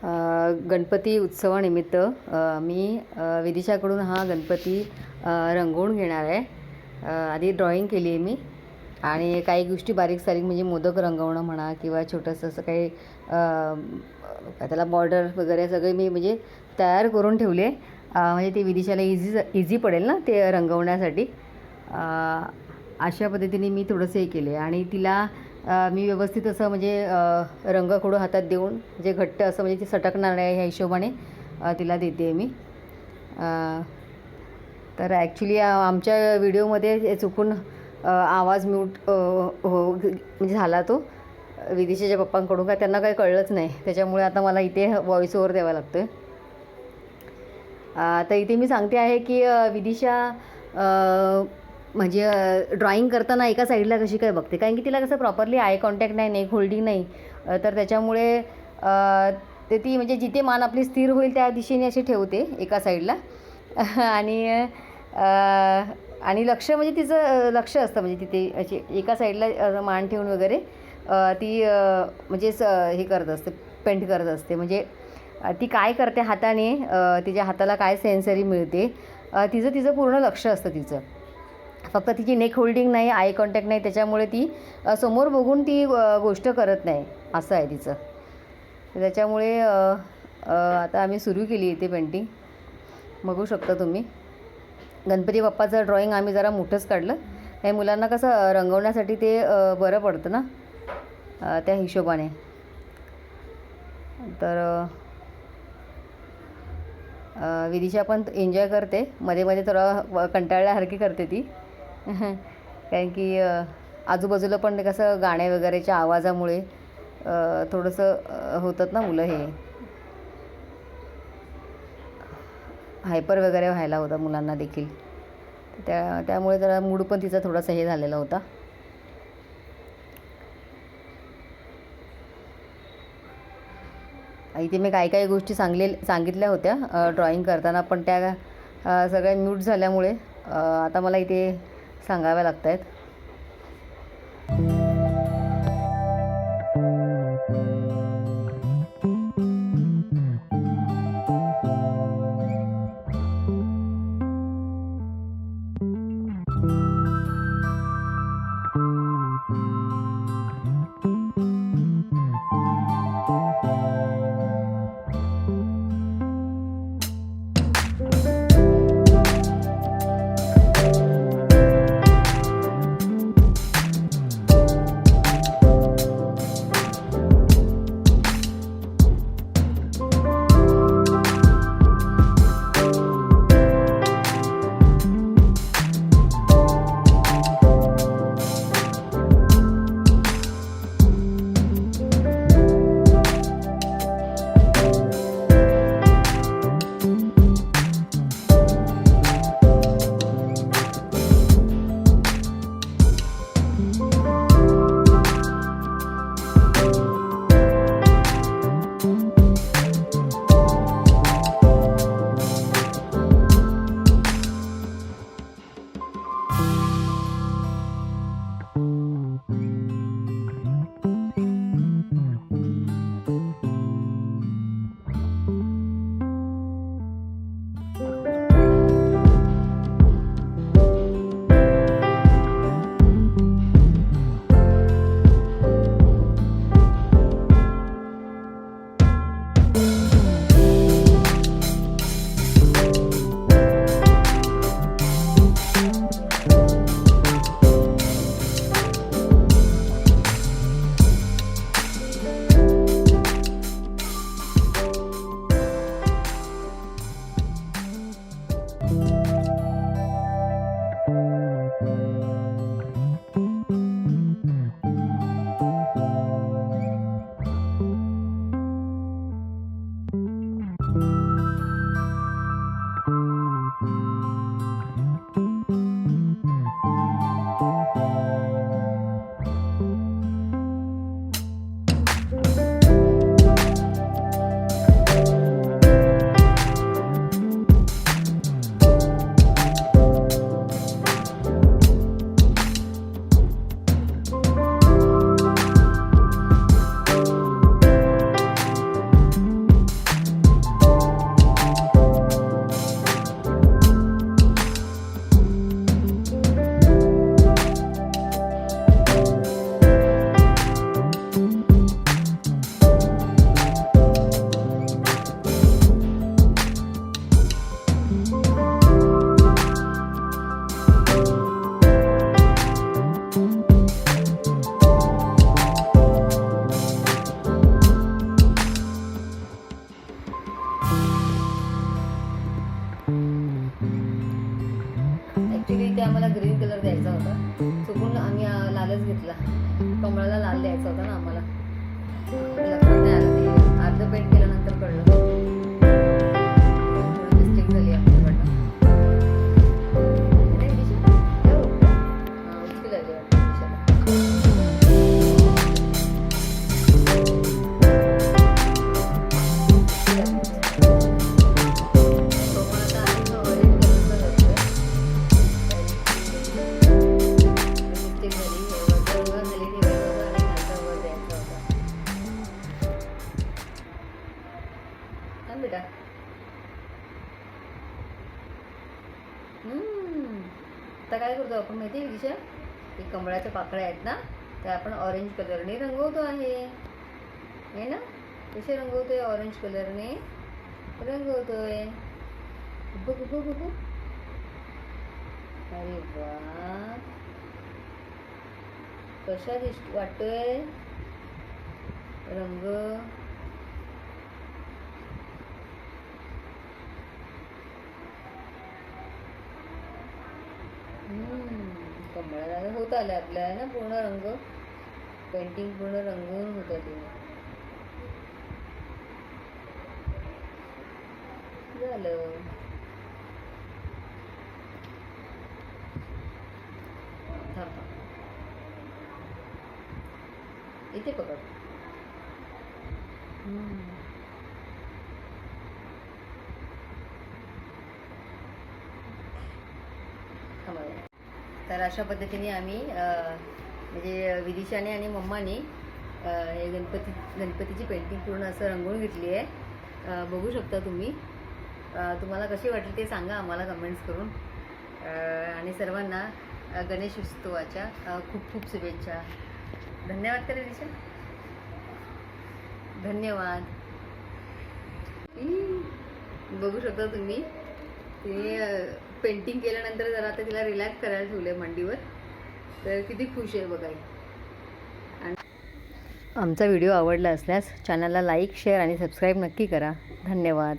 गणपती उत्सवानिमित्त मी विदिशाकडून हा गणपती रंगवून घेणार आहे। आधी ड्रॉईंग केली आहे मी आणि काही गोष्टी बारीक सारीक म्हणजे मोदक रंगवणं म्हणा किंवा छोटंसं असं काही काय त्याला बॉर्डर वगैरे सगळे मी म्हणजे तयार करून ठेवले, म्हणजे ते विदिशाला इझी पडेल ना ते रंगवण्यासाठी। अशा पद्धतीने मी थोडंसं हे केले आणि तिला मी व्यवस्थित असं म्हणजे रंगखडू हातात देऊन जे घट्ट असं म्हणजे ती सटकणार नाही ह्या हिशोबाने तिला देते मी। तर ॲक्च्युली आमच्या व्हिडिओमध्ये चुकून आवाज म्यूट म्हणजे झाला तो विदिशाच्या पप्पांकडून, काय त्यांना काही कळलंच नाही, त्याच्यामुळे आता मला इथे व्हॉईस ओव्हर द्यावा लागतो आहे। तर इथे मी सांगते आहे की विदिशा म्हणजे ड्रॉईंग करताना एका साईडला कशी काय बघते, कारण की तिला कसं प्रॉपरली आय कॉन्टॅक्ट नाही, नेक होल्डिंग नाही, तर त्याच्यामुळे ते ती म्हणजे जिथे मान आपली स्थिर होईल त्या दिशेने अशी ठेवते एका साईडला आणि लक्ष म्हणजे तिचं लक्ष असतं म्हणजे तिथे अशी एका साईडला मान ठेवून वगैरे ती म्हणजे हे करत असते, पेंट करत असते। म्हणजे ती काय करते हाताने, तिच्या हाताला काय सेन्सरी मिळते, तिचं पूर्ण लक्ष असतं तिचं। फक्त तिची नेक होल्डिंग नाही, आय कॉन्टॅक्ट नाही, त्याच्यामुळे ती समोर बघून ती गोष्ट करत नाही, असं आहे तिचं। त्याच्यामुळे आता आम्ही सुरू केली इथे पेंटिंग, बघू शकता तुम्ही। गणपती बाप्पाचं ड्रॉईंग आम्ही जरा मोठंच काढलं, हे मुलांना कसं रंगवण्यासाठी ते बरं पडतं ना, त्या हिशोबाने। तर विदिशा पण एन्जॉय करते, मध्ये मध्ये थोडं कंटाळल्यासारखी करते ती कारण की आजूबाजूला पण कसं गाणे वगैरेच्या आवाजामुळे थोडंसं होतात ना मुलं, हे हायपर वगैरे व्हायला होतं मुलांना देखील, त्यामुळे जरा मूड पण तिचा थोडासा हे झालेला होता। इथे मी काही गोष्टी सांगितल्या होत्या ड्रॉईंग करताना, पण त्या सगळ्या म्यूट झाल्यामुळे आता मला इथे सांगाव्या लागत आहेत। थांब बेटा. आता काय करतो आपण माहिती आहे दिशा, हे कमळाच्या पाकळ्या आहेत ना, त्या आपण ऑरेंज कलरने रंगवतो आहे ना. कसे रंगवतोय? ऑरेंज कलरने रंगवतोय. बघ बघ बघ. अरे वा, कशा वाटतोय रंग? कमळाला होत आलं आपल्या ना पूर्ण रंग. पेंटिंग पूर्ण रंगवून होत आली. झालं. इथे पकड. तर अशा पद्धतीने आम्ही म्हणजे विदिशाने आणि मम्माने हे गणपतीची पेंटिंग पूर्ण असं रंगवून घेतली आहे. बघू शकता तुम्ही. तुम्हाला कशी वाटली ते सांगा आम्हाला कमेंट्स करून. आणि सर्वांना गणेश उत्सवाच्या खूप खूप शुभेच्छा. धन्यवाद करे दिशा. धन्यवाद. बघू शकता तुम्ही. ते पेंटिंग केल्यानंतर जरा आता तिला रिलॅक्स करायला ठेवलं आहे मांडीवर. तर किती खुश आहे बघा. आणि आमचा व्हिडिओ आवडला असल्यास चॅनलला लाईक, शेअर आणि सबस्क्राईब नक्की करा. धन्यवाद.